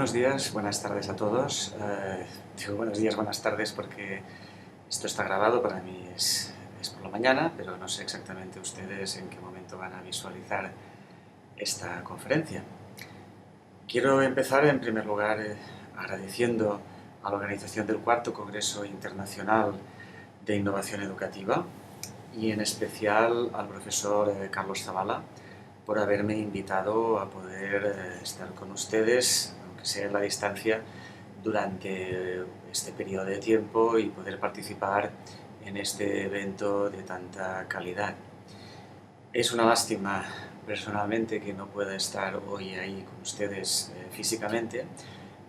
Buenos días, buenas tardes a todos. Digo buenos días, buenas tardes porque esto está grabado, para mí es por la mañana, pero no sé exactamente ustedes en qué momento van a visualizar esta conferencia. Quiero empezar en primer lugar agradeciendo a la organización del Cuarto Congreso Internacional de Innovación Educativa y en especial al profesor Carlos Zavala por haberme invitado a poder estar con ustedes, aunque sea a la distancia, durante este periodo de tiempo y poder participar en este evento de tanta calidad. Es una lástima personalmente que no pueda estar hoy ahí con ustedes físicamente,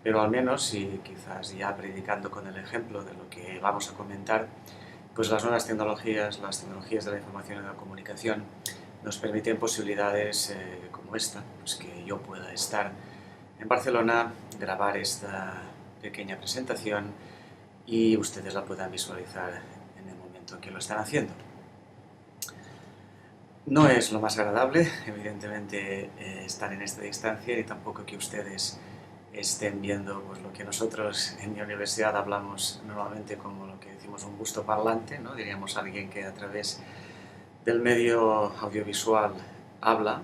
pero al menos, y quizás ya predicando con el ejemplo de lo que vamos a comentar, pues las nuevas tecnologías, las tecnologías de la información y de la comunicación, nos permiten posibilidades como esta, pues que yo pueda estar en Barcelona, grabar esta pequeña presentación y ustedes la puedan visualizar en el momento en que lo están haciendo. No es lo más agradable, evidentemente, estar en esta distancia y tampoco que ustedes estén viendo pues, lo que nosotros en mi universidad hablamos normalmente como lo que decimos un gusto parlante, ¿no? Diríamos alguien que a través del medio audiovisual habla,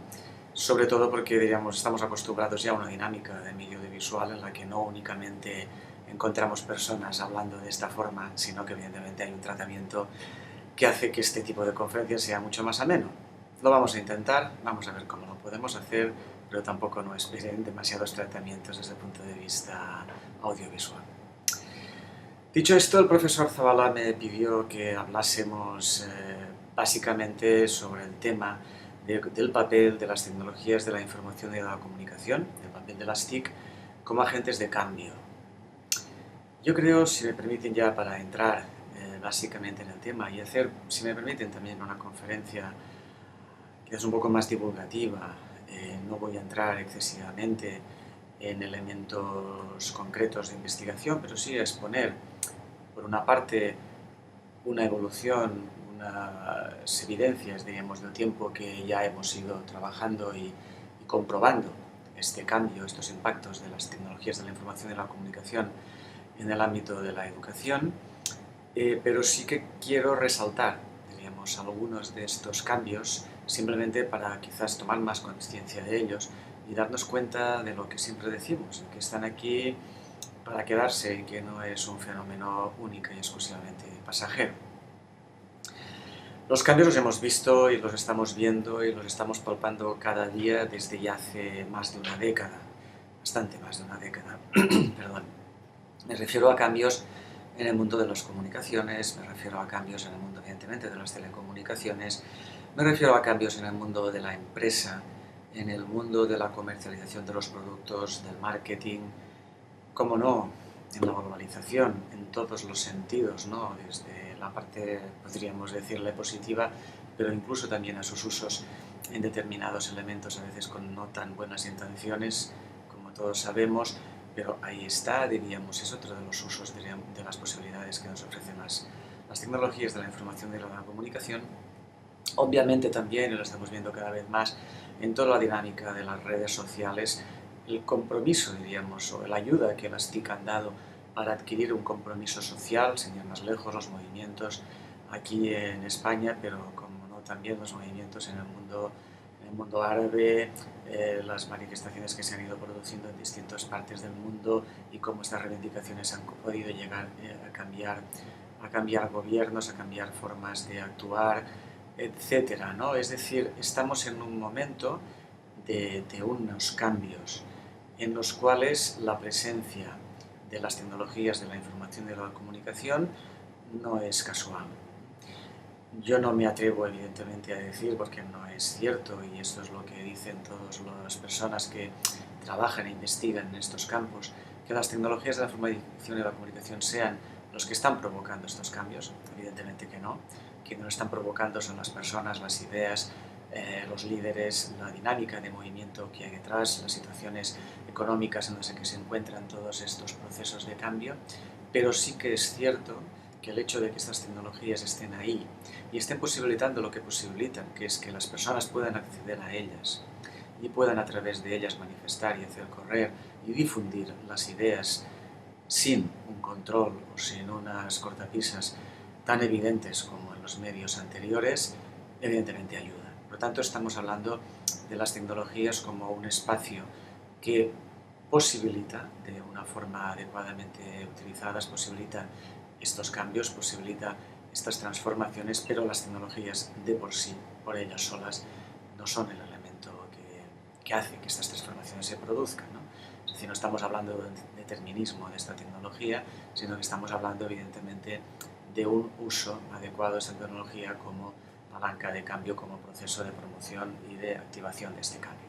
sobre todo porque diríamos, estamos acostumbrados ya a una dinámica de medio audiovisual en la que no únicamente encontramos personas hablando de esta forma, sino que evidentemente hay un tratamiento que hace que este tipo de conferencias sea mucho más ameno. Lo vamos a intentar, vamos a ver cómo lo podemos hacer, pero tampoco no esperen demasiados tratamientos desde el punto de vista audiovisual. Dicho esto, el profesor Zavala me pidió que hablásemos básicamente sobre el tema del papel de las tecnologías de la información y de la comunicación, el papel de las TIC como agentes de cambio. Yo creo, si me permiten ya para entrar básicamente en el tema y hacer, si me permiten, también una conferencia que es un poco más divulgativa, no voy a entrar excesivamente en elementos concretos de investigación, pero sí a exponer, por una parte, una evolución, unas evidencias, diríamos, del tiempo que ya hemos ido trabajando y comprobando este cambio, estos impactos de las tecnologías de la información y la comunicación en el ámbito de la educación, pero sí que quiero resaltar, diríamos, algunos de estos cambios simplemente para quizás tomar más conciencia de ellos y darnos cuenta de lo que siempre decimos, que están aquí para quedarse y que no es un fenómeno único y exclusivamente pasajero. Los cambios los hemos visto y los estamos viendo y los estamos palpando cada día desde ya hace más de una década, bastante más de una década, perdón. Me refiero a cambios en el mundo de las comunicaciones, me refiero a cambios en el mundo, evidentemente, de las telecomunicaciones, me refiero a cambios en el mundo de la empresa, en el mundo de la comercialización de los productos, del marketing, cómo no, en la globalización, en todos los sentidos, ¿no? Desde la parte, podríamos decirle, positiva, pero incluso también a sus usos en determinados elementos, a veces con no tan buenas intenciones, como todos sabemos, pero ahí está, diríamos, es otro de los usos de las posibilidades que nos ofrecen las tecnologías de la información y de la comunicación. Obviamente también, y lo estamos viendo cada vez más, en toda la dinámica de las redes sociales, el compromiso, diríamos, o la ayuda que las TIC han dado para adquirir un compromiso social, sin ir más lejos, los movimientos aquí en España, pero como no también los movimientos en el mundo árabe, las manifestaciones que se han ido produciendo en distintas partes del mundo y cómo estas reivindicaciones han podido llegar a cambiar gobiernos, a cambiar formas de actuar, etcétera, ¿no? Es decir, estamos en un momento de unos cambios en los cuales la presencia de las tecnologías de la información y de la comunicación no es casual. Yo no me atrevo, evidentemente, a decir, porque no es cierto, y esto es lo que dicen todas las personas que trabajan e investigan en estos campos, que las tecnologías de la información y la comunicación sean los que están provocando estos cambios. Evidentemente que no. Quienes lo están provocando son las personas, las ideas, los líderes, la dinámica de movimiento que hay detrás, las situaciones económicas en las que se encuentran todos estos procesos de cambio, pero sí que es cierto que el hecho de que estas tecnologías estén ahí y estén posibilitando lo que posibilitan, que es que las personas puedan acceder a ellas y puedan a través de ellas manifestar y hacer correr y difundir las ideas sin un control o sin unas cortapisas tan evidentes como en los medios anteriores, evidentemente ayuda. Por lo tanto, estamos hablando de las tecnologías como un espacio que posibilita, de una forma adecuadamente utilizadas, posibilita estos cambios, posibilita estas transformaciones, pero las tecnologías de por sí, por ellas solas, no son el elemento que hace que estas transformaciones se produzcan, ¿no? Es decir, no estamos hablando de determinismo de esta tecnología, sino que estamos hablando evidentemente de un uso adecuado de esta tecnología como palanca de cambio, como proceso de promoción y de activación de este cambio.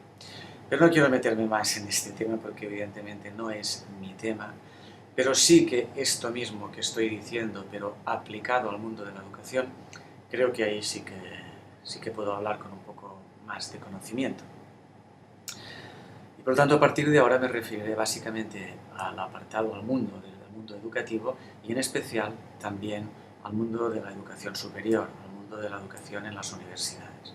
Pero no quiero meterme más en este tema porque evidentemente no es mi tema, pero sí que esto mismo que estoy diciendo, pero aplicado al mundo de la educación, creo que ahí sí que puedo hablar con un poco más de conocimiento. Y por lo tanto, a partir de ahora me referiré básicamente al apartado, al mundo del mundo educativo y en especial también al mundo de la educación superior, al mundo de la educación en las universidades.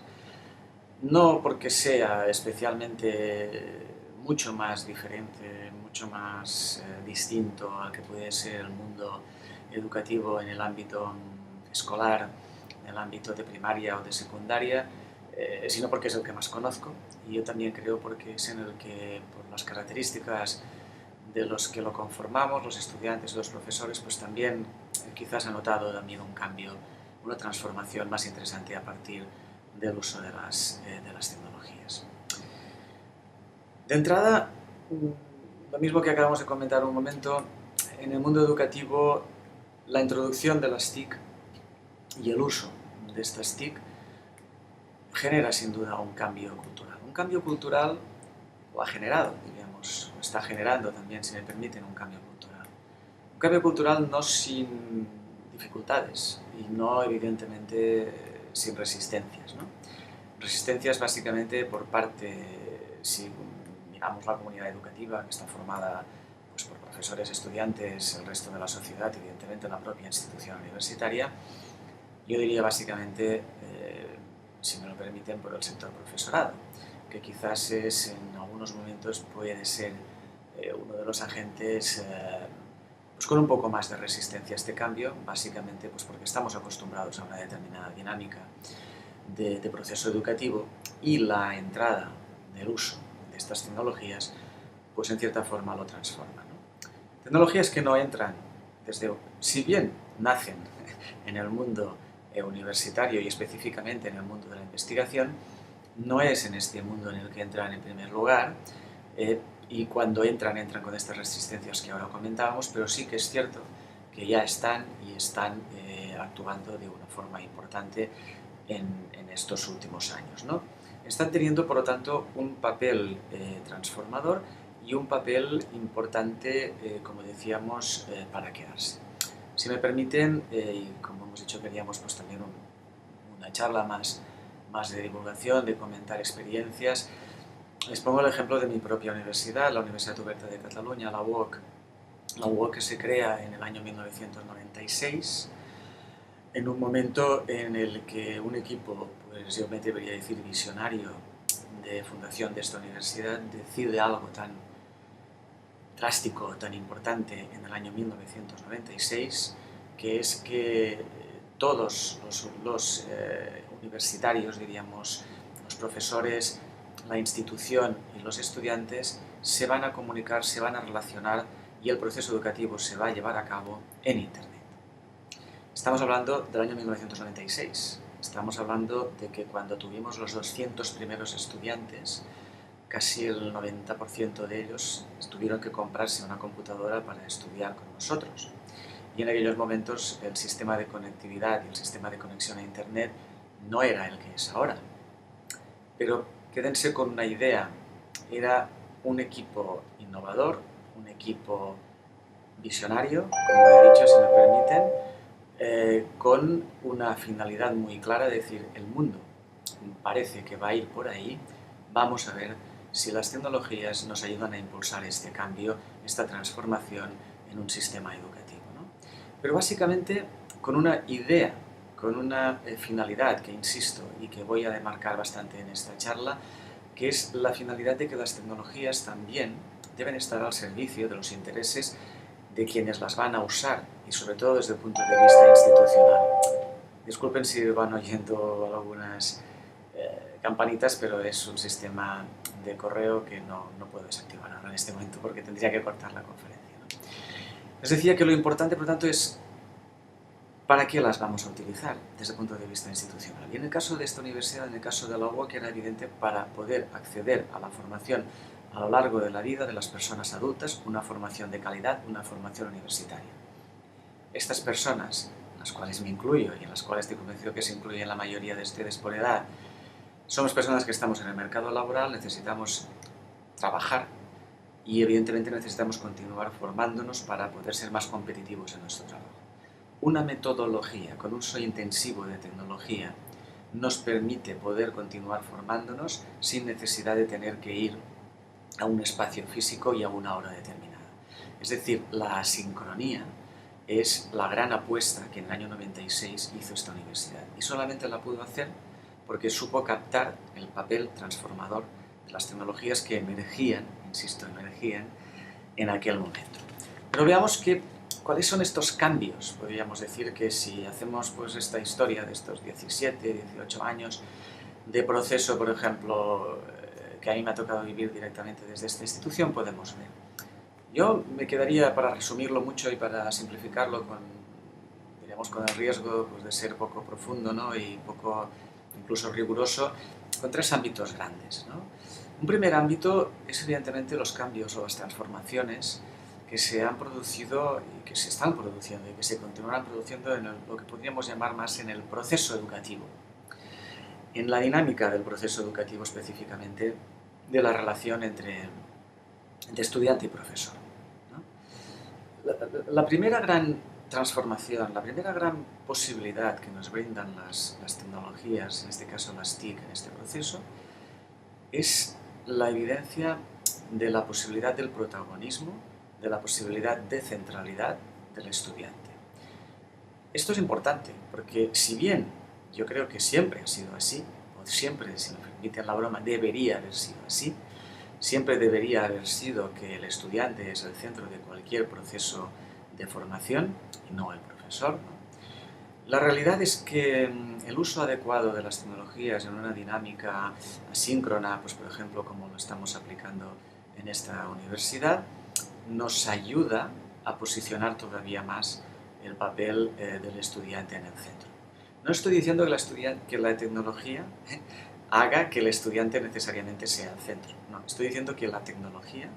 No porque sea especialmente mucho más diferente, mucho más distinto al que puede ser el mundo educativo en el ámbito escolar, en el ámbito de primaria o de secundaria, sino porque es el que más conozco y yo también creo porque es en el que, por las características de los que lo conformamos, los estudiantes y los profesores, pues también quizás ha notado también un cambio, una transformación más interesante a partir del uso de las tecnologías. De entrada, lo mismo que acabamos de comentar un momento, en el mundo educativo la introducción de las TIC y el uso de estas TIC genera sin duda un cambio cultural. Un cambio cultural lo ha generado, diríamos, o está generando también, si me permiten, un cambio cultural. Un cambio cultural no sin dificultades y no evidentemente sin resistencias, ¿no? Resistencias básicamente por parte, si miramos la comunidad educativa que está formada pues, por profesores, estudiantes, el resto de la sociedad, evidentemente la propia institución universitaria, yo diría básicamente, si me lo permiten, por el sector profesorado, que quizás es en algunos momentos puede ser uno de los agentes pues con un poco más de resistencia a este cambio, básicamente pues porque estamos acostumbrados a una determinada dinámica de proceso educativo y la entrada del uso de estas tecnologías pues en cierta forma lo transforma, ¿no? Tecnologías que no entran si bien nacen en el mundo universitario y específicamente en el mundo de la investigación, no es en este mundo en el que entran en primer lugar y cuando entran con estas resistencias que ahora comentábamos, pero sí que es cierto que ya están actuando de una forma importante en estos últimos años, ¿no? Están teniendo, por lo tanto, un papel transformador y un papel importante, como decíamos, para quedarse. Si me permiten, y como hemos dicho, queríamos pues, también una charla más de divulgación, de comentar experiencias. Les pongo el ejemplo de mi propia universidad, la Universitat Oberta de Catalunya, la UOC. La UOC se crea en el año 1996, en un momento en el que un equipo, pues yo me debería decir visionario, de fundación de esta universidad, decide algo tan drástico, tan importante en el año 1996, que es que todos los universitarios, diríamos, los profesores, la institución y los estudiantes se van a comunicar, se van a relacionar y el proceso educativo se va a llevar a cabo en Internet. Estamos hablando del año 1996, estamos hablando de que cuando tuvimos los 200 primeros estudiantes, casi el 90% de ellos tuvieron que comprarse una computadora para estudiar con nosotros. Y en aquellos momentos el sistema de conectividad y el sistema de conexión a Internet no era el que es ahora. Pero quédense con una idea, era un equipo innovador, un equipo visionario, como he dicho, si me permiten, con una finalidad muy clara, de decir, el mundo parece que va a ir por ahí, vamos a ver si las tecnologías nos ayudan a impulsar este cambio, esta transformación en un sistema educativo, ¿no? Pero básicamente con una idea, con una finalidad que insisto y que voy a demarcar bastante en esta charla, que es la finalidad de que las tecnologías también deben estar al servicio de los intereses de quienes las van a usar y sobre todo desde el punto de vista institucional. Disculpen si van oyendo algunas campanitas, pero es un sistema de correo que no puedo desactivar ahora en este momento porque tendría que cortar la conferencia, ¿no? Les decía que lo importante, por lo tanto, es para qué las vamos a utilizar desde el punto de vista institucional. Y en el caso de esta universidad, en el caso de la UOC, era evidente para poder acceder a la formación a lo largo de la vida de las personas adultas, una formación de calidad, una formación universitaria. Estas personas, en las cuales me incluyo y en las cuales estoy convencido que se incluyen la mayoría de ustedes por edad, somos personas que estamos en el mercado laboral, necesitamos trabajar y evidentemente necesitamos continuar formándonos para poder ser más competitivos en nuestro trabajo. Una metodología con uso intensivo de tecnología nos permite poder continuar formándonos sin necesidad de tener que ir a un espacio físico y a una hora determinada. Es decir, la asincronía es la gran apuesta que en el año 96 hizo esta universidad y solamente la pudo hacer porque supo captar el papel transformador de las tecnologías que emergían, insisto, emergían en aquel momento. Pero veamos cuáles son estos cambios. Podríamos decir que si hacemos pues, esta historia de estos 17, 18 años de proceso, por ejemplo, que a mí me ha tocado vivir directamente desde esta institución, podemos ver. Yo me quedaría, para resumirlo mucho y para simplificarlo, diríamos, con el riesgo pues, de ser poco profundo, ¿no? Y poco incluso riguroso, con tres ámbitos grandes, ¿no? Un primer ámbito es evidentemente los cambios o las transformaciones que se han producido y que se están produciendo y que se continuarán produciendo en lo que podríamos llamar más en el proceso educativo, en la dinámica del proceso educativo específicamente, de la relación entre estudiante y profesor, ¿no? La primera gran transformación, la primera gran posibilidad que nos brindan las tecnologías, en este caso las TIC, en este proceso, es la evidencia de la posibilidad del protagonismo, de la posibilidad de centralidad del estudiante. Esto es importante, porque si bien yo creo que siempre ha sido así, o siempre, si me permiten la broma, debería haber sido así, siempre debería haber sido que el estudiante es el centro de cualquier proceso de formación y no el profesor, ¿no? La realidad es que el uso adecuado de las tecnologías en una dinámica asíncrona, pues por ejemplo como lo estamos aplicando en esta universidad, nos ayuda a posicionar todavía más el papel del estudiante en el centro. No estoy diciendo que la tecnología haga que el estudiante necesariamente sea el centro. No, estoy diciendo que la tecnología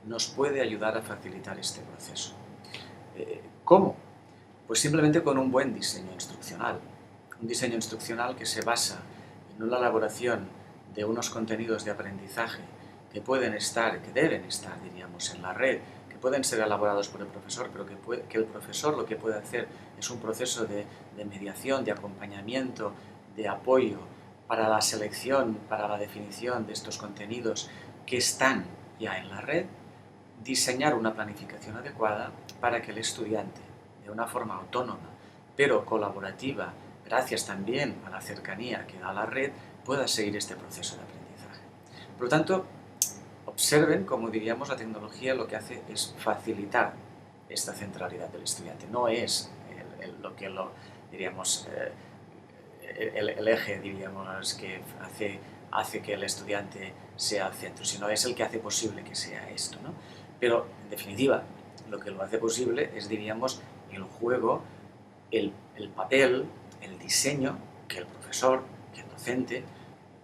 nos puede ayudar a facilitar este proceso. ¿Cómo? Pues simplemente con un buen diseño instruccional. Un diseño instruccional que se basa en una elaboración de unos contenidos de aprendizaje que pueden estar, que deben estar, diríamos, en la red, que pueden ser elaborados por el profesor, pero que el profesor lo que puede hacer es un proceso de mediación, de acompañamiento, de apoyo para la selección, para la definición de estos contenidos que están ya en la red, diseñar una planificación adecuada para que el estudiante, de una forma autónoma, pero colaborativa, gracias también a la cercanía que da la red, pueda seguir este proceso de aprendizaje. Por lo tanto, observen, como diríamos, la tecnología lo que hace es facilitar esta centralidad del estudiante. No es diríamos, el eje, diríamos, que hace que el estudiante sea el centro, sino es el que hace posible que sea esto, ¿no? Pero, en definitiva, lo que lo hace posible es, diríamos, el juego, el papel, el diseño que el profesor, que el docente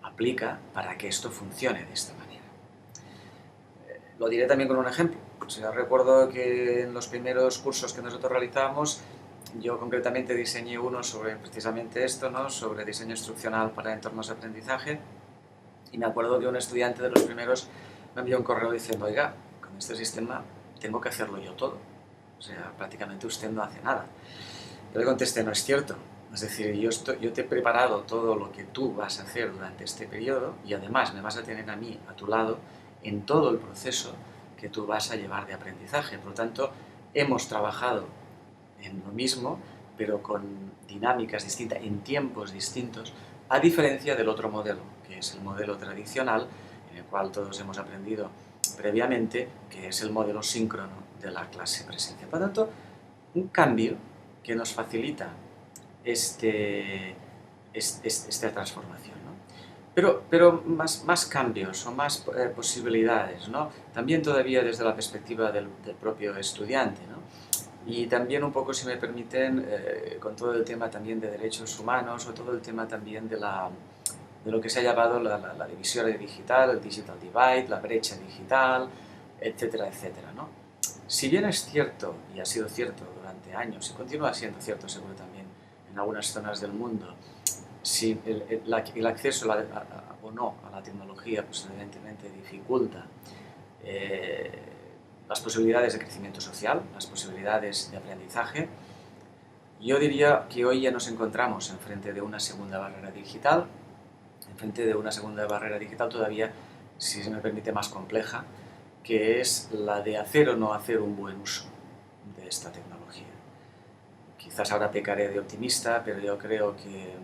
aplica para que esto funcione de esta manera. Lo diré también con un ejemplo. O sea, recuerdo que en los primeros cursos que nosotros realizábamos, yo concretamente diseñé uno sobre precisamente esto, ¿no? Sobre diseño instruccional para entornos de aprendizaje, y me acuerdo que un estudiante de los primeros me envió un correo diciendo: oiga, con este sistema tengo que hacerlo yo todo. O sea, prácticamente usted no hace nada. Yo le contesté: no es cierto. Es decir, yo te he preparado todo lo que tú vas a hacer durante este periodo y además me vas a tener a mí a tu lado en todo el proceso que tú vas a llevar de aprendizaje. Por lo tanto, hemos trabajado en lo mismo, pero con dinámicas distintas, en tiempos distintos, a diferencia del otro modelo, que es el modelo tradicional, en el cual todos hemos aprendido previamente, que es el modelo síncrono de la clase presencial. Por lo tanto, un cambio que nos facilita esta transformación, ¿no? Pero más cambios o más posibilidades, ¿no? También todavía desde la perspectiva del propio estudiante, ¿no? Y también un poco, si me permiten, con todo el tema también de derechos humanos o todo el tema también de lo que se ha llamado la división digital, el digital divide, la brecha digital, etcétera, etcétera, ¿no? Si bien es cierto, y ha sido cierto durante años, y continúa siendo cierto seguro también en algunas zonas del mundo, si el acceso o no a la tecnología pues evidentemente dificulta las posibilidades de crecimiento social, las posibilidades de aprendizaje, yo diría que hoy ya nos encontramos enfrente de una segunda barrera digital, todavía, si se me permite, más compleja, que es la de hacer o no hacer un buen uso de esta tecnología. Quizás ahora pecaré de optimista, pero yo creo que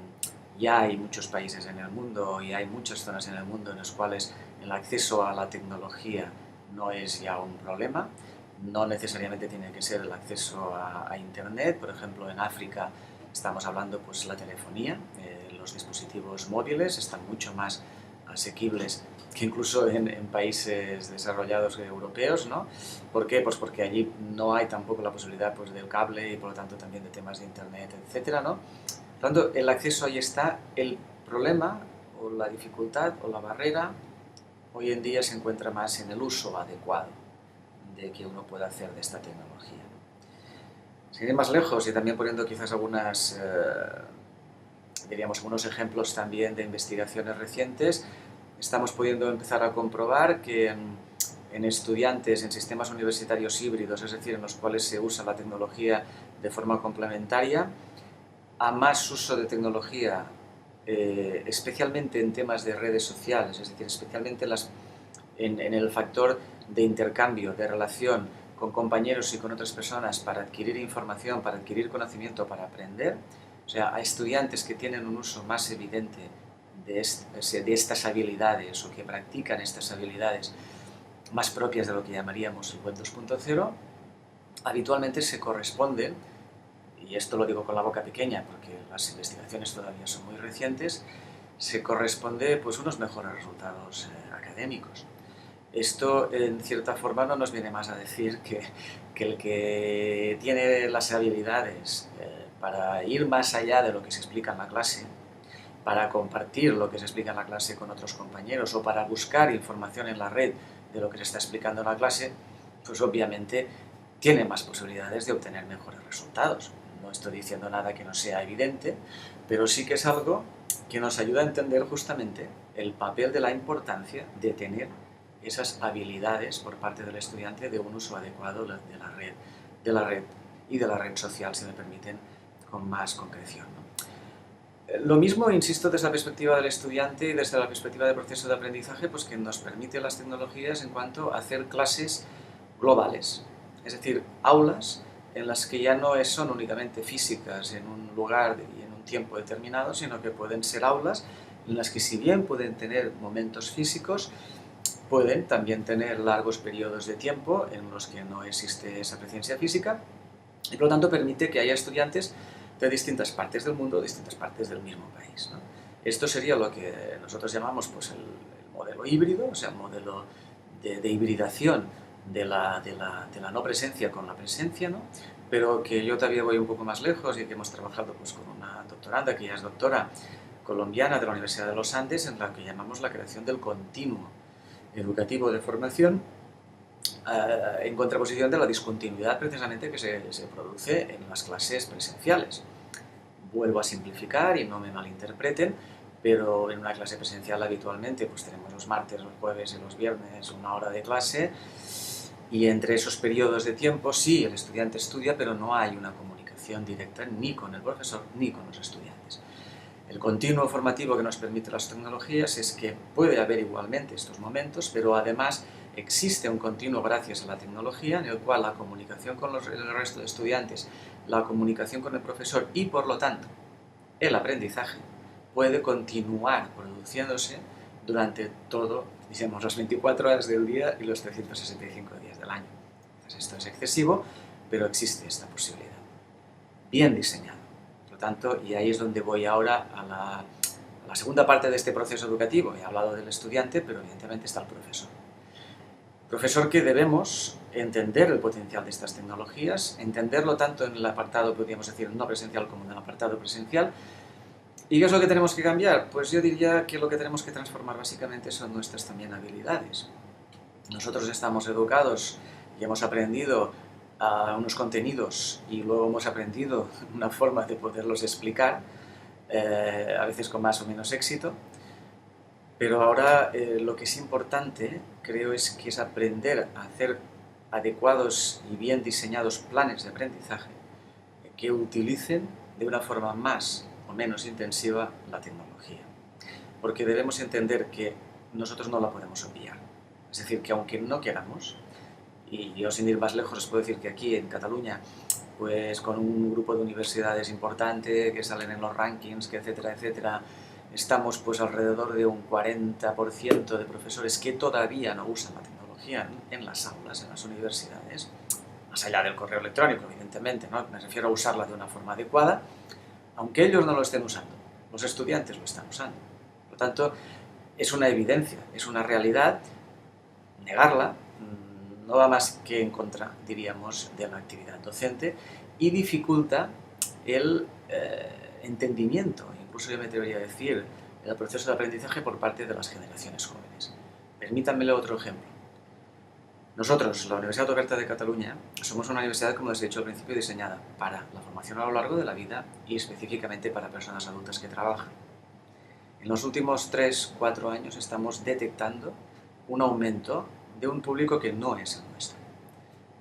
ya hay muchos países en el mundo y hay muchas zonas en el mundo en las cuales el acceso a la tecnología no es ya un problema. No necesariamente tiene que ser el acceso a Internet. Por ejemplo, en África estamos hablando pues la telefonía, los dispositivos móviles están mucho más asequibles que incluso en países desarrollados europeos, ¿no? ¿Por qué? Pues porque allí no hay tampoco la posibilidad pues, del cable y por lo tanto también de temas de Internet, etcétera, ¿no? Por lo tanto, el acceso ahí está. El problema o la dificultad o la barrera hoy en día se encuentra más en el uso adecuado de que uno pueda hacer de esta tecnología. Sin ir más lejos y también poniendo quizás algunos ejemplos también de investigaciones recientes, estamos pudiendo empezar a comprobar que en estudiantes en sistemas universitarios híbridos, es decir, en los cuales se usa la tecnología de forma complementaria, a más uso de tecnología, especialmente en temas de redes sociales, es decir, especialmente en el factor de intercambio, de relación con compañeros y con otras personas para adquirir información, para adquirir conocimiento, para aprender. O sea, a estudiantes que tienen un uso más evidente de estas habilidades o que practican estas habilidades más propias de lo que llamaríamos el Web 2.0, habitualmente se corresponden, y esto lo digo con la boca pequeña porque las investigaciones todavía son muy recientes, se corresponde pues unos mejores resultados académicos. Esto en cierta forma no nos viene más a decir que el que tiene las habilidades para ir más allá de lo que se explica en la clase, para compartir lo que se explica en la clase con otros compañeros o para buscar información en la red de lo que se está explicando en la clase, pues obviamente tiene más posibilidades de obtener mejores resultados. No estoy diciendo nada que no sea evidente, pero sí que es algo que nos ayuda a entender justamente el papel de la importancia de tener esas habilidades por parte del estudiante de un uso adecuado de la red y de la red social, si me permiten, con más concreción, ¿no? Lo mismo, insisto, desde la perspectiva del estudiante y desde la perspectiva del proceso de aprendizaje, pues que nos permite las tecnologías en cuanto a hacer clases globales, es decir, aulas en las que ya no son únicamente físicas en un lugar y en un tiempo determinado, sino que pueden ser aulas en las que si bien pueden tener momentos físicos, pueden también tener largos periodos de tiempo en los que no existe esa presencia física y por lo tanto permite que haya estudiantes de distintas partes del mundo, distintas partes del mismo país, ¿no? Esto sería lo que nosotros llamamos pues, el modelo híbrido, o sea, el modelo de hibridación de la no presencia con la presencia, ¿no? Pero que yo todavía voy un poco más lejos y que hemos trabajado pues, con una doctoranda que ya es doctora colombiana de la Universidad de los Andes en la que llamamos la creación del continuo educativo de formación en contraposición de la discontinuidad precisamente que se produce en las clases presenciales. Vuelvo a simplificar y no me malinterpreten, pero en una clase presencial habitualmente pues tenemos los martes, los jueves y los viernes una hora de clase y entre esos periodos de tiempo sí, el estudiante estudia, pero no hay una comunicación directa ni con el profesor ni con los estudiantes. El continuo formativo que nos permite las tecnologías es que puede haber igualmente estos momentos, pero además existe un continuo gracias a la tecnología en el cual la comunicación con el resto de estudiantes, la comunicación con el profesor y por lo tanto el aprendizaje puede continuar produciéndose durante todo, digamos, las 24 horas del día y los 365 días del año. Entonces, esto es excesivo, pero existe esta posibilidad. Bien diseñado. Por lo tanto, y ahí es donde voy ahora a la segunda parte de este proceso educativo. He hablado del estudiante, pero evidentemente está el profesor. Profesor que debemos entender el potencial de estas tecnologías, entenderlo tanto en el apartado, podríamos decir, no presencial como en el apartado presencial. ¿Y qué es lo que tenemos que cambiar? Pues yo diría que lo que tenemos que transformar básicamente son nuestras también habilidades. Nosotros estamos educados y hemos aprendido unos contenidos y luego hemos aprendido una forma de poderlos explicar, a veces con más o menos éxito. Pero ahora lo que es importante, creo, es aprender a hacer adecuados y bien diseñados planes de aprendizaje que utilicen de una forma más o menos intensiva la tecnología. Porque debemos entender que nosotros no la podemos obviar. Es decir, que aunque no queramos, y yo sin ir más lejos os puedo decir que aquí en Cataluña, pues con un grupo de universidades importante que salen en los rankings, que etcétera, etcétera, estamos pues alrededor de un 40% de profesores que todavía no usan la tecnología en las aulas, en las universidades, más allá del correo electrónico, evidentemente, ¿no? Me refiero a usarla de una forma adecuada, aunque ellos no lo estén usando, los estudiantes lo están usando. Por lo tanto, es una evidencia, es una realidad, negarla no va más que en contra, diríamos, de la actividad docente y dificulta el entendimiento, incluso yo me atrevería a decir, el proceso de aprendizaje por parte de las generaciones jóvenes. Permítanmele otro ejemplo. Nosotros, la Universidad Oberta de Cataluña, somos una universidad, como les he dicho al principio, diseñada para la formación a lo largo de la vida y específicamente para personas adultas que trabajan. En los últimos 3-4 años estamos detectando un aumento de un público que no es el nuestro,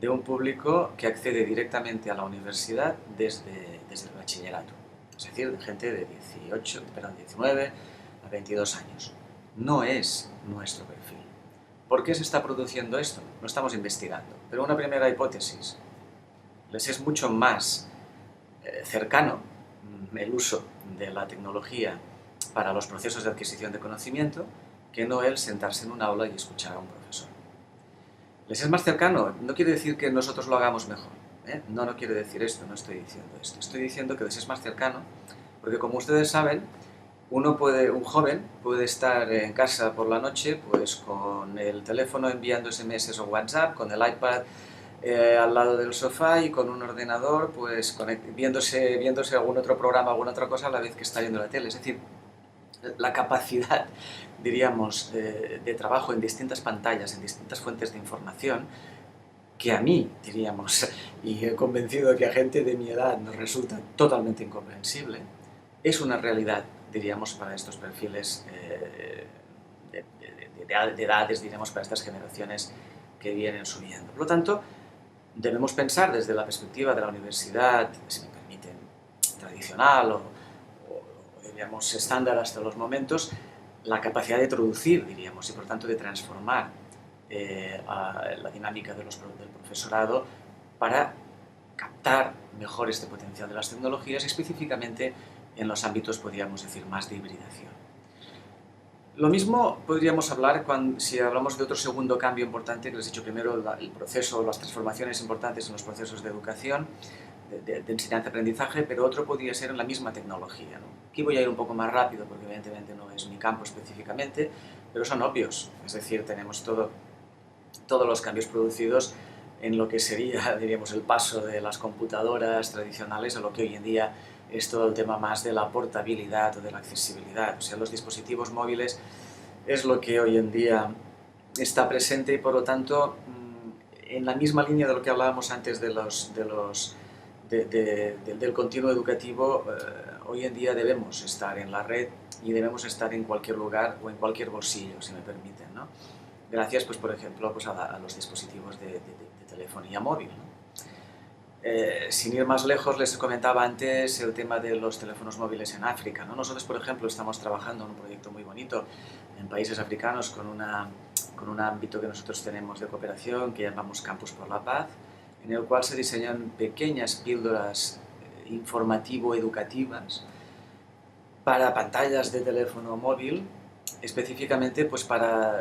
de un público que accede directamente a la universidad desde el bachillerato, es decir, de gente de 19 a 22 años. No es nuestro perfil. ¿Por qué se está produciendo esto? Lo estamos investigando, pero una primera hipótesis, les es mucho más cercano el uso de la tecnología para los procesos de adquisición de conocimiento que no el sentarse en un aula y escuchar a un profesor. Les es más cercano, no quiere decir que nosotros lo hagamos mejor, no quiero decir esto, no estoy diciendo esto, estoy diciendo que les es más cercano, porque como ustedes saben, un joven puede estar en casa por la noche pues con el teléfono enviando SMS o WhatsApp, con el iPad al lado del sofá y con un ordenador pues viéndose algún otro programa, alguna otra cosa a la vez que está viendo la tele. Es decir, la capacidad, diríamos, de trabajo en distintas pantallas, en distintas fuentes de información, que a mí, diríamos, y he convencido que a gente de mi edad nos resulta totalmente incomprensible, es una realidad, diríamos, para estos perfiles de edades, diríamos, para estas generaciones que vienen subiendo. Por lo tanto, debemos pensar desde la perspectiva de la universidad, si me permiten, tradicional o diríamos, estándar hasta los momentos, la capacidad de traducir, diríamos, y por tanto de transformar la dinámica del profesorado para captar mejor este potencial de las tecnologías, específicamente en los ámbitos, podríamos decir, más de hibridación. Lo mismo podríamos hablar si hablamos de otro segundo cambio importante, que les he dicho primero, el proceso, las transformaciones importantes en los procesos de educación, de enseñanza-aprendizaje, pero otro podría ser en la misma tecnología, ¿no? Aquí voy a ir un poco más rápido porque evidentemente no es mi campo específicamente, pero son obvios, es decir, tenemos todos los cambios producidos en lo que sería, diríamos, el paso de las computadoras tradicionales a lo que hoy en día es todo el tema más de la portabilidad o de la accesibilidad. O sea, los dispositivos móviles es lo que hoy en día está presente y por lo tanto en la misma línea de lo que hablábamos antes del continuo educativo, hoy en día debemos estar en la red y debemos estar en cualquier lugar o en cualquier bolsillo, si me permiten, ¿no? Gracias, pues, por ejemplo, pues a los dispositivos de telefonía móvil, ¿no? Sin ir más lejos, les comentaba antes el tema de los teléfonos móviles en África, ¿no? Nosotros, por ejemplo, estamos trabajando en un proyecto muy bonito en países africanos con un ámbito que nosotros tenemos de cooperación que llamamos Campus por la Paz, en el cual se diseñan pequeñas píldoras informativo-educativas para pantallas de teléfono móvil específicamente pues para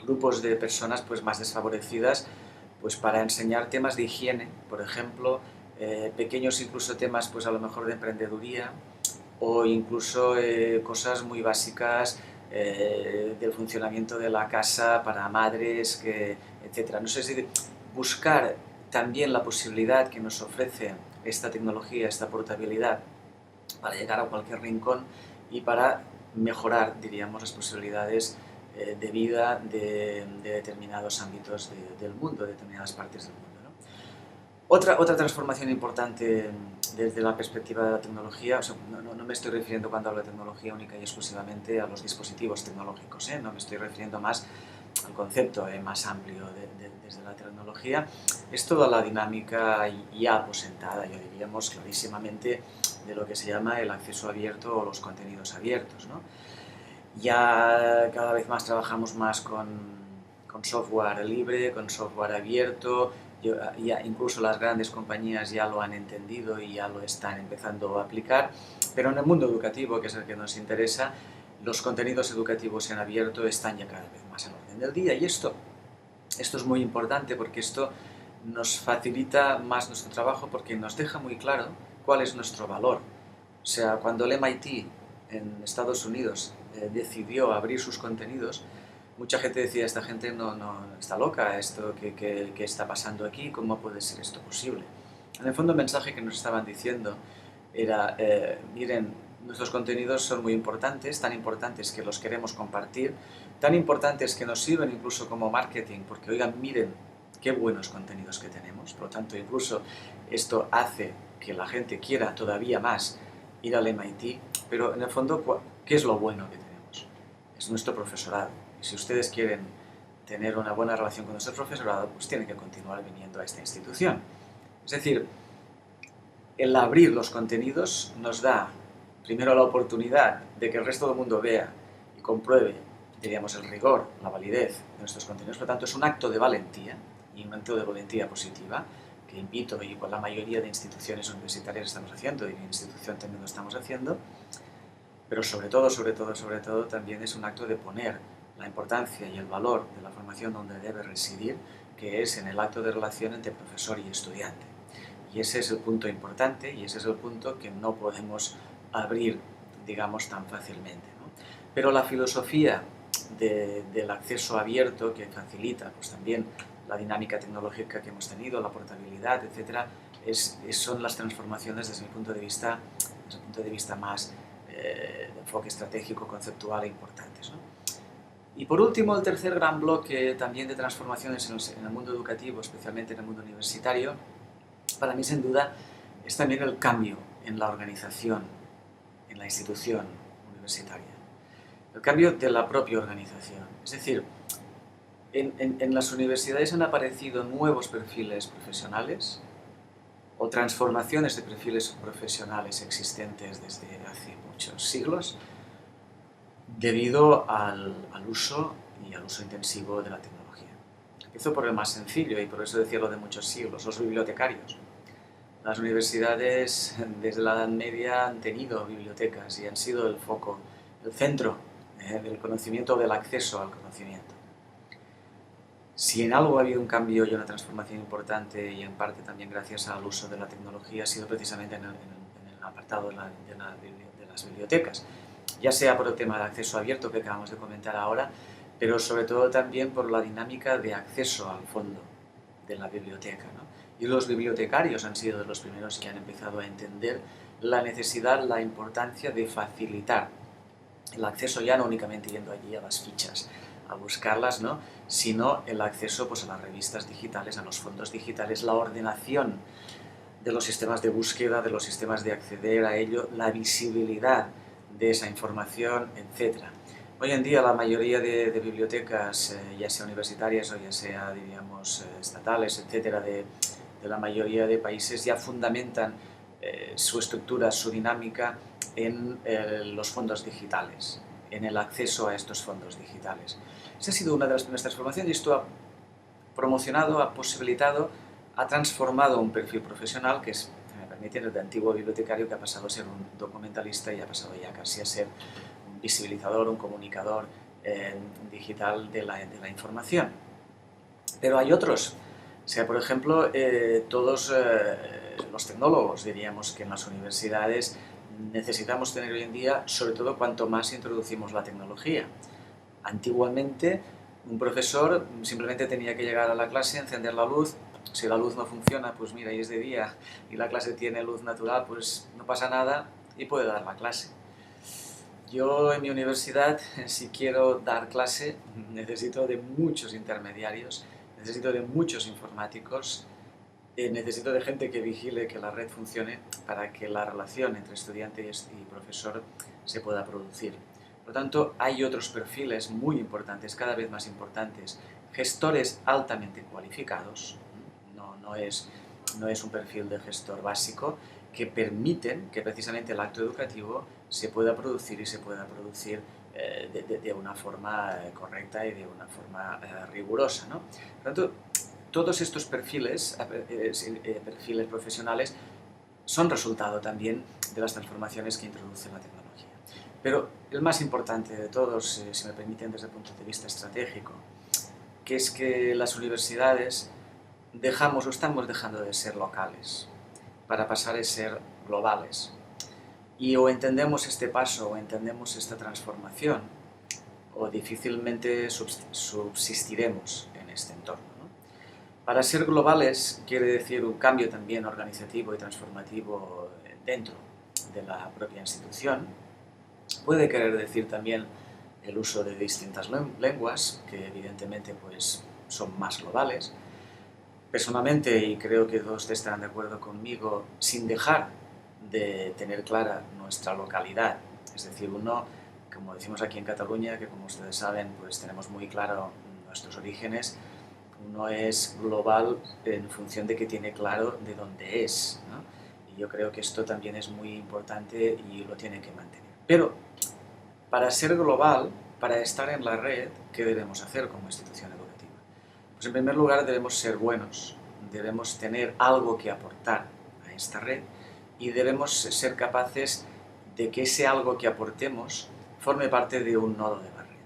grupos de personas pues más desfavorecidas, pues para enseñar temas de higiene, por ejemplo, pequeños incluso temas pues a lo mejor de emprendeduría, o incluso cosas muy básicas del funcionamiento de la casa para madres, etc. No sé si buscar también la posibilidad que nos ofrece esta tecnología, esta portabilidad, para llegar a cualquier rincón y para mejorar, diríamos, las posibilidades de vida de determinados ámbitos del mundo, de determinadas partes del mundo, ¿no? Otra transformación importante desde la perspectiva de la tecnología, o sea, no me estoy refiriendo cuando hablo de tecnología única y exclusivamente a los dispositivos tecnológicos, no me estoy refiriendo más al concepto más amplio desde la tecnología, es toda la dinámica ya aposentada, yo diríamos clarísimamente, de lo que se llama el acceso abierto o los contenidos abiertos, ¿no? Ya cada vez más trabajamos más con software libre, con software abierto, ya incluso las grandes compañías ya lo han entendido y ya lo están empezando a aplicar, pero en el mundo educativo, que es el que nos interesa, los contenidos educativos en abierto están ya cada vez más en orden del día, y esto es muy importante porque esto nos facilita más nuestro trabajo, porque nos deja muy claro cuál es nuestro valor. O sea, cuando el MIT en Estados Unidos decidió abrir sus contenidos, mucha gente decía, esta gente no está loca, esto ¿qué está pasando aquí? ¿Cómo puede ser esto posible? En el fondo el mensaje que nos estaban diciendo era, miren, nuestros contenidos son muy importantes, tan importantes que los queremos compartir, tan importantes que nos sirven incluso como marketing, porque oigan, miren qué buenos contenidos que tenemos, por lo tanto incluso esto hace que la gente quiera todavía más ir al MIT, pero en el fondo, ¿qué es lo bueno que tenemos? Es nuestro profesorado. Y si ustedes quieren tener una buena relación con nuestro profesorado, pues tienen que continuar viniendo a esta institución. Es decir, el abrir los contenidos nos da primero la oportunidad de que el resto del mundo vea y compruebe, diríamos, el rigor, la validez de nuestros contenidos. Por lo tanto, es un acto de valentía, y un acto de valentía positiva, que invito, y con la mayoría de instituciones universitarias estamos haciendo, y mi institución también lo estamos haciendo, pero sobre todo, también es un acto de poner la importancia y el valor de la formación donde debe residir, que es en el acto de relación entre profesor y estudiante. Y ese es el punto importante, y ese es el punto que no podemos abrir, digamos, tan fácilmente, ¿no? Pero la filosofía del acceso abierto, que facilita pues también la dinámica tecnológica que hemos tenido, la portabilidad, etc., son las transformaciones desde mi punto de vista, más de enfoque estratégico, conceptual e importantes, ¿no? Y por último, el tercer gran bloque también de transformaciones en el mundo educativo, especialmente en el mundo universitario, para mí sin duda es también el cambio en la organización, en la institución universitaria. El cambio de la propia organización. Es decir, en las universidades han aparecido nuevos perfiles profesionales o transformaciones de perfiles profesionales existentes desde hace muchos siglos debido al uso y al uso intensivo de la tecnología. Empiezo por el más sencillo, y por eso decía lo de muchos siglos, los bibliotecarios. Las universidades desde la Edad Media han tenido bibliotecas y han sido el foco, el centro del conocimiento, del acceso al conocimiento. Si en algo ha habido un cambio y una transformación importante, y en parte también gracias al uso de la tecnología, ha sido precisamente en el apartado de las bibliotecas, ya sea por el tema del acceso abierto que acabamos de comentar ahora, pero sobre todo también por la dinámica de acceso al fondo de la biblioteca, ¿no? Y los bibliotecarios han sido de los primeros que han empezado a entender la necesidad, la importancia de facilitar el acceso, ya no únicamente yendo allí a las fichas a buscarlas, ¿no?, sino el acceso pues, a las revistas digitales, a los fondos digitales, la ordenación de los sistemas de búsqueda, de los sistemas de acceder a ello, la visibilidad de esa información, etc. Hoy en día la mayoría de bibliotecas, ya sea universitarias o ya sea, diríamos, estatales, etc., de la mayoría de países, ya fundamentan su estructura, su dinámica en los fondos digitales, en el acceso a estos fondos digitales. Esa ha sido una de las primeras transformaciones, y esto ha promocionado, ha posibilitado, ha transformado un perfil profesional que es, me permite, el de antiguo bibliotecario, que ha pasado a ser un documentalista y ha pasado ya casi a ser un visibilizador, un comunicador digital de la información. Pero hay otros. O sea, por ejemplo, todos los tecnólogos, diríamos que en las universidades necesitamos tener hoy en día, sobre todo cuanto más introducimos la tecnología. Antiguamente, un profesor simplemente tenía que llegar a la clase, encender la luz. Si la luz no funciona, pues mira, y es de día y la clase tiene luz natural, pues no pasa nada y puede dar la clase. Yo en mi universidad, si quiero dar clase, necesito de muchos intermediarios, necesito de muchos informáticos, necesito de gente que vigile que la red funcione para que la relación entre estudiante y profesor se pueda producir. Por lo tanto, hay otros perfiles muy importantes, cada vez más importantes, gestores altamente cualificados, no es un perfil de gestor básico, que permiten que precisamente el acto educativo se pueda producir y se pueda producir de una forma correcta y de una forma rigurosa, ¿no? Por lo tanto, todos estos perfiles profesionales son resultado también de las transformaciones que introduce la tecnología. Pero el más importante de todos, si me permiten desde el punto de vista estratégico, que es que las universidades dejamos o estamos dejando de ser locales para pasar a ser globales. Y o entendemos este paso o entendemos esta transformación, o difícilmente subsistiremos en este entorno, ¿no? Para ser globales quiere decir un cambio también organizativo y transformativo dentro de la propia institución. Puede querer decir también el uso de distintas lenguas, que evidentemente pues, son más globales. Personalmente, y creo que todos estarán de acuerdo conmigo, sin dejar de tener clara nuestra localidad, es decir, uno, como decimos aquí en Cataluña, que como ustedes saben, pues tenemos muy claro nuestros orígenes, uno es global en función de que tiene claro de dónde es, ¿no? Y yo creo que esto también es muy importante y lo tiene que mantener. Pero, para ser global, para estar en la red, ¿qué debemos hacer como institución educativa? Pues en primer lugar debemos ser buenos, debemos tener algo que aportar a esta red y debemos ser capaces de que ese algo que aportemos forme parte de un nodo de la red.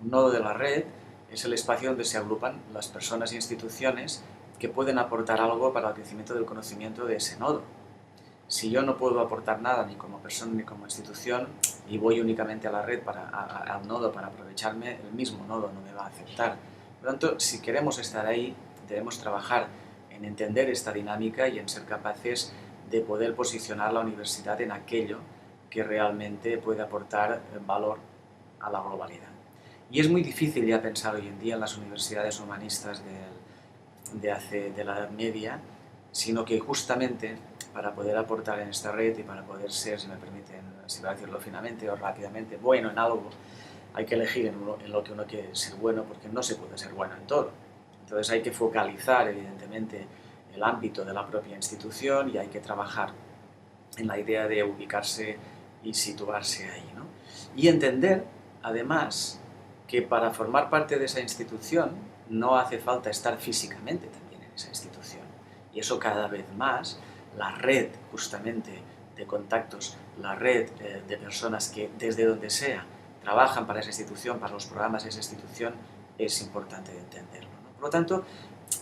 Un nodo de la red es el espacio donde se agrupan las personas e instituciones que pueden aportar algo para el crecimiento del conocimiento de ese nodo. Si yo no puedo aportar nada ni como persona ni como institución y voy únicamente a la red, al nodo para aprovecharme, el mismo nodo no me va a aceptar. Por lo tanto, si queremos estar ahí, debemos trabajar en entender esta dinámica y en ser capaces de poder posicionar la universidad en aquello que realmente puede aportar valor a la globalidad. Y es muy difícil ya pensar hoy en día en las universidades humanistas de la Edad Media, sino que justamente para poder aportar en esta red y para poder ser, si me permiten, si voy a decirlo finamente o rápidamente, bueno en algo, hay que elegir en lo que uno quiere ser bueno, porque no se puede ser bueno en todo. Entonces hay que focalizar, evidentemente, el ámbito de la propia institución y hay que trabajar en la idea de ubicarse y situarse ahí, ¿no? Y entender, además, que para formar parte de esa institución no hace falta estar físicamente también en esa institución. Y eso cada vez más, la red justamente de contactos, la red de personas que desde donde sea trabajan para esa institución, para los programas de esa institución, es importante entenderlo, ¿no? Por lo tanto,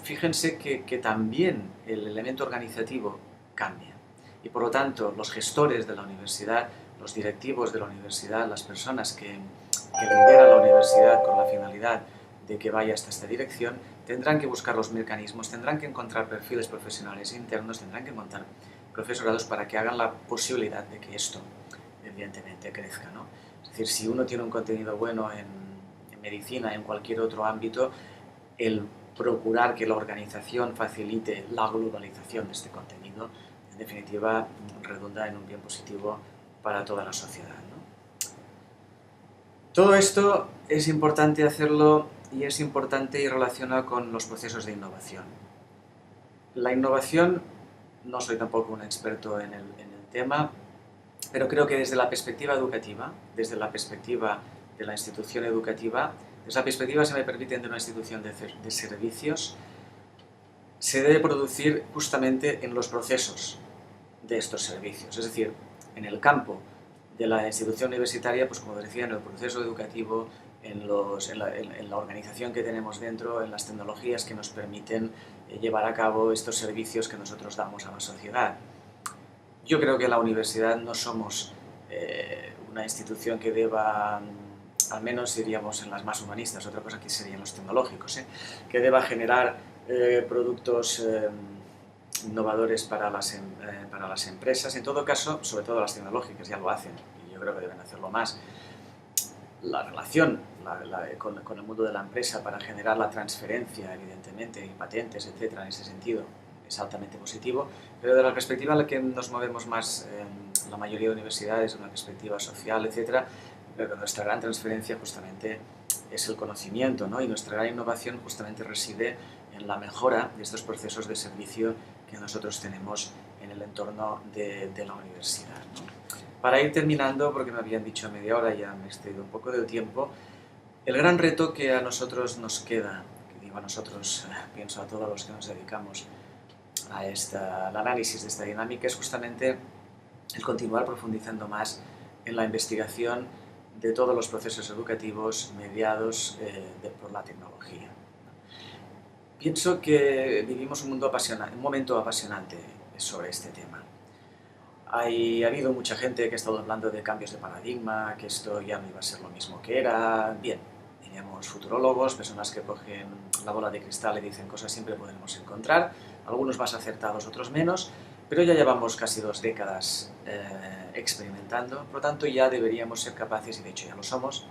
fíjense que también el elemento organizativo cambia. Y por lo tanto, los gestores de la universidad, los directivos de la universidad, las personas que lideran la universidad con la finalidad de que vaya hasta esta dirección, tendrán que buscar los mecanismos, tendrán que encontrar perfiles profesionales internos, tendrán que montar profesorados para que hagan la posibilidad de que esto, evidentemente, crezca, ¿no? Es decir, si uno tiene un contenido bueno en medicina, en cualquier otro ámbito, el procurar que la organización facilite la globalización de este contenido, en definitiva, redunda en un bien positivo para toda la sociedad, ¿no? Todo esto es importante hacerlo y es importante y relacionado con los procesos de innovación. La innovación, no soy tampoco un experto en el tema, pero creo que desde la perspectiva educativa, desde la perspectiva de la institución educativa, desde la perspectiva, si me permiten, de una institución de servicios, se debe producir justamente en los procesos de estos servicios, es decir, en el campo de la institución universitaria, pues como decía, en el proceso educativo, en la organización que tenemos dentro, en las tecnologías que nos permiten llevar a cabo estos servicios que nosotros damos a la sociedad. Yo creo que la universidad no somos una institución que deba, al menos diríamos en las más humanistas, otra cosa que serían los tecnológicos, que deba generar productos innovadores para las empresas. En todo caso, sobre todo las tecnológicas ya lo hacen, y yo creo que deben hacerlo más. La relación con el mundo de la empresa para generar la transferencia, evidentemente, y patentes, etcétera, en ese sentido, es altamente positivo, pero de la perspectiva en la que nos movemos más la mayoría de universidades, una perspectiva social, etcétera, pero nuestra gran transferencia justamente es el conocimiento, ¿no? Y nuestra gran innovación justamente reside en la mejora de estos procesos de servicio que nosotros tenemos en el entorno de la universidad, ¿no? Para ir terminando, porque me habían dicho a media hora, ya me he excedido un poco del tiempo, el gran reto que a nosotros nos queda, que digo a nosotros, pienso a todos los que nos dedicamos al análisis de esta dinámica, es justamente el continuar profundizando más en la investigación de todos los procesos educativos mediados por la tecnología. Pienso que vivimos un momento apasionante sobre este tema. Ha habido mucha gente que ha estado hablando de cambios de paradigma, que esto ya no iba a ser lo mismo que era. Bien, diríamos futurólogos, personas que cogen la bola de cristal y dicen cosas siempre podremos encontrar, algunos más acertados, otros menos, pero ya llevamos casi 2 décadas experimentando, por lo tanto ya deberíamos ser capaces, y de hecho ya lo somos,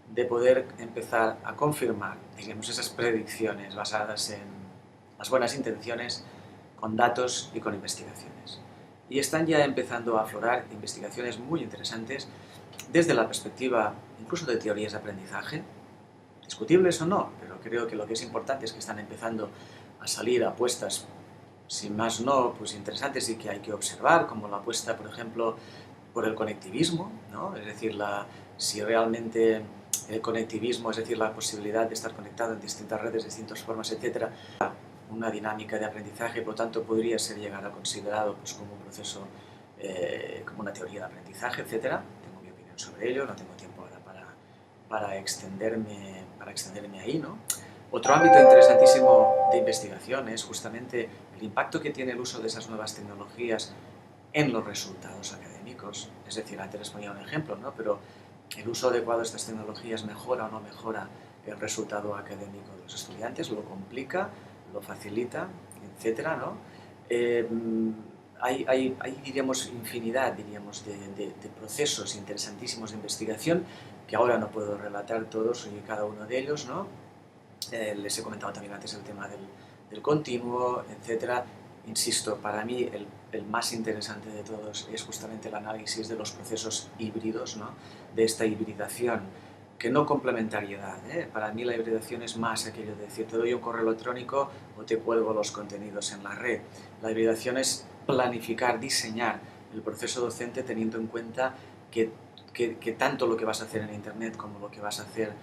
de poder empezar a confirmar, digamos, esas predicciones basadas en las buenas intenciones, con datos y con investigaciones. Y están ya empezando a aflorar investigaciones muy interesantes desde la perspectiva incluso de teorías de aprendizaje, discutibles o no, pero creo que lo que es importante es que están empezando a salir apuestas, sin más no, pues interesantes y que hay que observar, como la apuesta, por ejemplo, por el conectivismo, ¿no? Es decir, si realmente el conectivismo, es decir, la posibilidad de estar conectado en distintas redes, distintas formas, etcétera, una dinámica de aprendizaje, por lo tanto podría ser llegado a considerado pues, como un proceso, como una teoría de aprendizaje, etcétera. Tengo mi opinión sobre ello, no tengo tiempo ahora para extenderme ahí, ¿no? Otro ámbito interesantísimo de investigación es justamente el impacto que tiene el uso de esas nuevas tecnologías en los resultados académicos. Es decir, antes les ponía un ejemplo, ¿no? Pero el uso adecuado de estas tecnologías mejora o no mejora el resultado académico de los estudiantes, lo complica, lo facilita, etcétera, ¿no? Hay, diríamos, infinidad, diríamos, de procesos interesantísimos de investigación que ahora no puedo relatar todos y cada uno de ellos, ¿no? Les he comentado también antes el tema del continuo, etcétera. Insisto, para mí el más interesante de todos es justamente el análisis de los procesos híbridos, ¿no? De esta hibridación, que no complementariedad. Para mí la hibridación es más aquello de decir, te doy un correo electrónico o te cuelgo los contenidos en la red. La hibridación es planificar, diseñar el proceso docente teniendo en cuenta que tanto lo que vas a hacer en Internet como lo que vas a hacer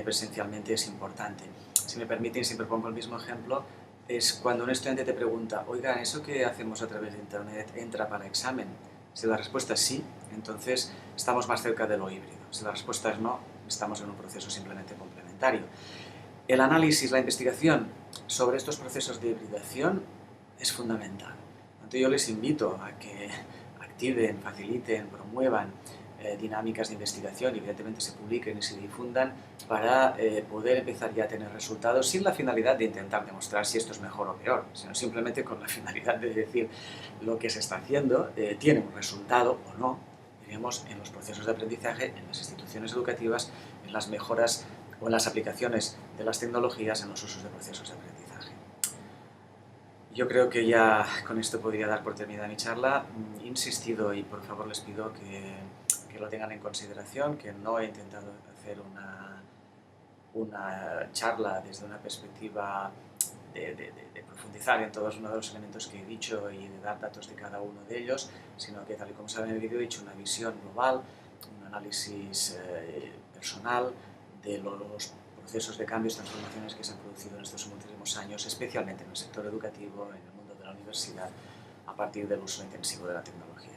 presencialmente es importante. Si me permiten, siempre pongo el mismo ejemplo, es cuando un estudiante te pregunta, oigan, ¿eso que hacemos a través de Internet entra para examen? Si la respuesta es sí, entonces estamos más cerca de lo híbrido. Si la respuesta es no, estamos en un proceso simplemente complementario. El análisis, la investigación sobre estos procesos de hibridación es fundamental. Entonces yo les invito a que activen, faciliten, promuevan dinámicas de investigación y evidentemente se publiquen y se difundan para poder empezar ya a tener resultados sin la finalidad de intentar demostrar si esto es mejor o peor, sino simplemente con la finalidad de decir lo que se está haciendo tiene un resultado o no, diríamos, en los procesos de aprendizaje, en las instituciones educativas, en las mejoras o en las aplicaciones de las tecnologías en los usos de procesos de aprendizaje. Yo creo que ya con esto podría dar por terminada mi charla. He insistido y por favor les pido que lo tengan en consideración, que no he intentado hacer una charla desde una perspectiva de profundizar en todos uno de los elementos que he dicho y de dar datos de cada uno de ellos, sino que tal y como saben en el vídeo he hecho una visión global, un análisis personal de los procesos de cambios, transformaciones que se han producido en estos últimos años, especialmente en el sector educativo, en el mundo de la universidad, a partir del uso intensivo de la tecnología.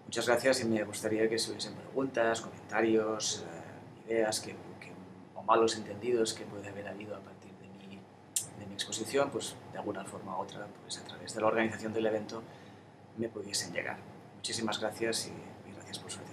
Muchas gracias y me gustaría que si hubiesen preguntas, comentarios, ideas o malos entendidos que puede haber habido a partir de mi exposición, pues de alguna forma u otra, pues a través de la organización del evento me pudiesen llegar. Muchísimas gracias y gracias por su atención.